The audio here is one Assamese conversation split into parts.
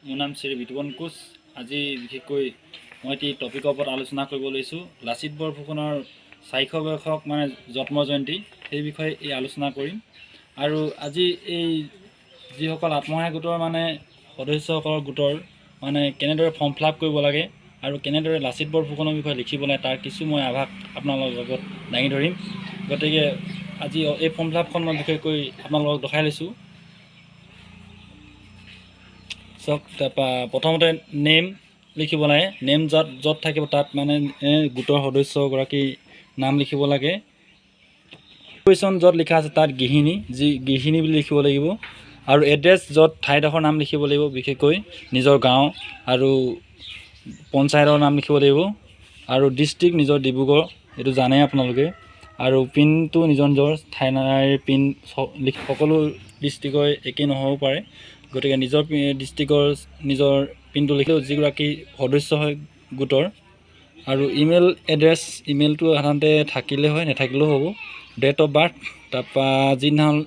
মোৰ নাম শ্ৰী বিতুপন কোচ। আজি বিশেষকৈ মই এটি টপিকৰ ওপৰত আলোচনা কৰিব লৈছোঁ। লাচিত বৰফুকনৰ 400 বৰ্ষক জন্ম জয়ন্তী, সেই বিষয়ে এই আলোচনা কৰিম। আৰু আজি এই যিসকল আত্মসহায়ক গোটৰ সদস্যসকলৰ গোটৰ কেনেদৰে ফৰ্ম ফিল আপ কৰিব লাগে আৰু কেনেদৰে লাচিত বৰফুকনৰ বিষয়ে লিখিব লাগে তাৰ কিছু মই আভাস আপোনালোকৰ লগত দাঙি ধৰিম। গতিকে আজি এই ফৰ্ম ফিল আপখন মই বিশেষকৈ আপোনালোকক দেখাই লৈছোঁ। চাওক, তাৰপৰা প্ৰথমতে নেম লিখিব লাগে। নেম য'ত থাকিব তাত গোটৰ সদস্যগৰাকীৰ নাম লিখিব লাগে। কুৱেশ্যন য'ত লিখা আছে তাত গৃহিণী বুলি লিখিব লাগিব। আৰু এড্ৰেছ য'ত ঠাইডোখৰ নাম লিখিব লাগিব, বিশেষকৈ নিজৰ গাঁও আৰু পঞ্চায়তৰ নাম লিখিব লাগিব। আৰু ডিষ্ট্ৰিক্ট নিজৰ ডিব্ৰুগড়, এইটো জানে আপোনালোকে। আৰু পিনটো নিজৰ ঠাইৰ পিন সকলো ডিষ্ট্ৰিক্টৰ একেই নহ'ব পাৰে। গতিকে নিজৰ ডিষ্ট্ৰিক্টৰ নিজৰ পিনটো লিখিলেও যিগৰাকী সদস্য হয় গোটৰ। আৰু ইমেইল এড্ৰেছ, ইমেইলটো সাধাৰণতে থাকিলে হয়, নাথাকিলেও হ'ব। ডেট অফ বাৰ্থ, তাৰপৰা যিদিনাখন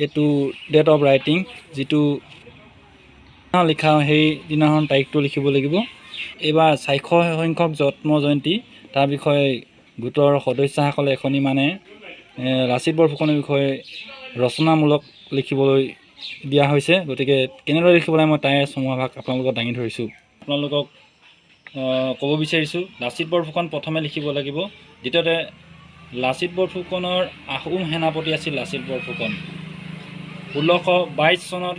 এইটো ডেট অফ ৰাইটিং, যিটো লিখা সেইদিনাখন তাৰিখটো লিখিব লাগিব। এইবাৰ 400 সংখ্যক জন্ম জয়ন্তী, তাৰ বিষয়ে গোটৰ সদস্যসকলে এখনি লাচিত বৰফুকনৰ বিষয়ে ৰচনামূলক লিখিবলৈ দিয়া হৈছে। গতিকে কেনেদৰে লিখিব লাগে মই তাই সমূহভাগ আপোনালোকক দাঙি ধৰিছোঁ। আপোনালোকক ক'ব বিচাৰিছোঁ, লাচিত বৰফুকন প্ৰথমে লিখিব লাগিব। দ্বিতীয়তে, লাচিত বৰফুকনৰ আহোম সেনাপতি আছিল লাচিত বৰফুকন। 1622 চনত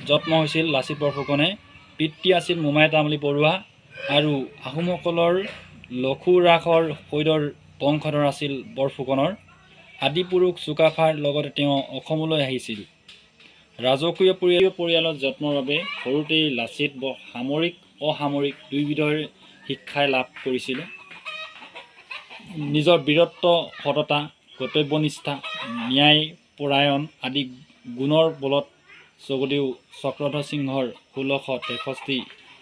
জন্ম হৈছিল লাচিত বৰফুকনে। পিতৃ আছিল মোমাই তামুলী বৰুৱা আৰু আহোমসকলৰ লখুৰাসৰ ফৈদৰ বংশধৰ আছিল বৰফুকনৰ। আদিপুৰুষ চুকাফাৰ লগতে তেওঁ অসমলৈ আহিছিল। ৰাজকীয় পৰিয়ালত জন্মৰ বাবে সৰুতেই লাচিত সামৰিক অসামৰিক দুয়োবিধৰ শিক্ষাই লাভ কৰিছিল। নিজৰ বীৰত্ব, সততা, কৰ্তব্যনিষ্ঠা, ন্যায়পৰায়ণ আদি গুণৰ বলত স্বৰ্গদেউ চক্ৰধৰ সিংহৰ 1663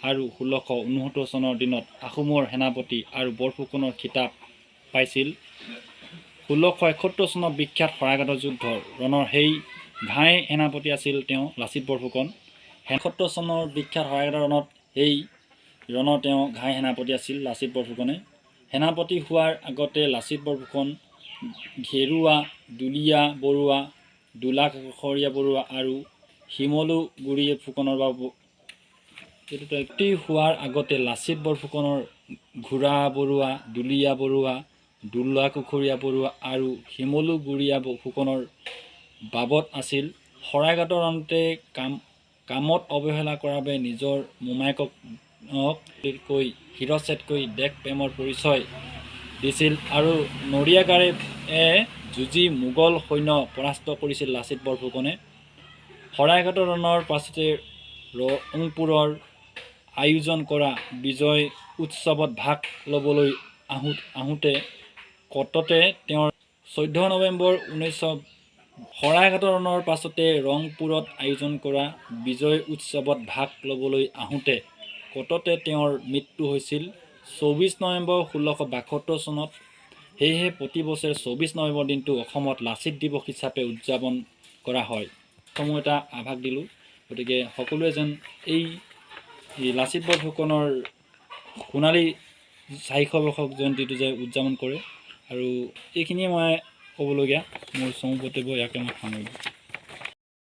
আৰু 1669 চনৰ দিনত আহোমৰ সেনাপতি আৰু বৰফুকনৰ খিতাপ পাইছিল। 1671 চনত বিখ্যাত শৰাইঘাটৰ যুদ্ধৰ ৰণৰ সেই ঘাই সেনাপতি আছিল তেওঁ লাচিত বৰফুকন। 76 চনৰ বিখ্যাত শৰাইঘাটৰ ৰণৰ তেওঁ ঘাই সেনাপতি আছিল লাচিত বৰফুকনে। সেনাপতি হোৱাৰ আগতে লাচিত বৰফুকন ঘেৰুৱা, দুলীয়া বৰুৱা, দোলাখৰীয়া বৰুৱা আৰু শিমলুগুৰি ফুকনৰ হোৱাৰ আগতে লাচিত বৰফুকনৰ ঘোঁৰা বৰুৱা, দুলীয়া বৰুৱা, দোলাকুখৰীয়া বৰুৱা আৰু শিমলুগুৰিয়া ফুকনৰ বাবদ আছিল। শৰাইঘাটৰ ৰণতে কামত অৱহেলা কৰাৰ বাবে নিজৰ মোমায়েকক শিৰচ্ছেদকৈ দেশ প্ৰেমৰ পৰিচয় দিছিল আৰু নৰিয়াগাৰে যুঁজি মোগল সৈন্য পৰাস্ত কৰিছিল লাচিত বৰফুকনে। শৰাইঘাটৰ ৰণৰ পাছতে ৰংপুৰৰ আয়োজন কৰা বিজয় উৎসৱত ভাগ ল'বলৈ আহোঁতে কটতে তেওঁৰ 14 নৱেম্বৰ 1900 শৰাইঘাটৰ ৰণৰ পাছতে ৰংপুৰত আয়োজন কৰা বিজয় উৎসৱত ভাগ ল'বলৈ আহোঁতে কটতে তেওঁৰ মৃত্যু হৈছিল 24 নৱেম্বৰ 1672 চনত। সেয়েহে প্ৰতি বছৰে 24 নৱেম্বৰ দিনটো অসমত লাচিত দিৱস হিচাপে উদযাপন কৰা হয়। মই এটা আভাস দিলোঁ। গতিকে সকলোৱে যেন এই লাচিত বৰফুকনৰ সোণালী 400 বৰ্ষক জয়ন্তীটো যে উদযাপন কৰে। আৰু এইখিনিয়ে মই ক'বলগীয়া। মোৰ চমু বক্তব্য ইয়াকে মই সামৰিলোঁ।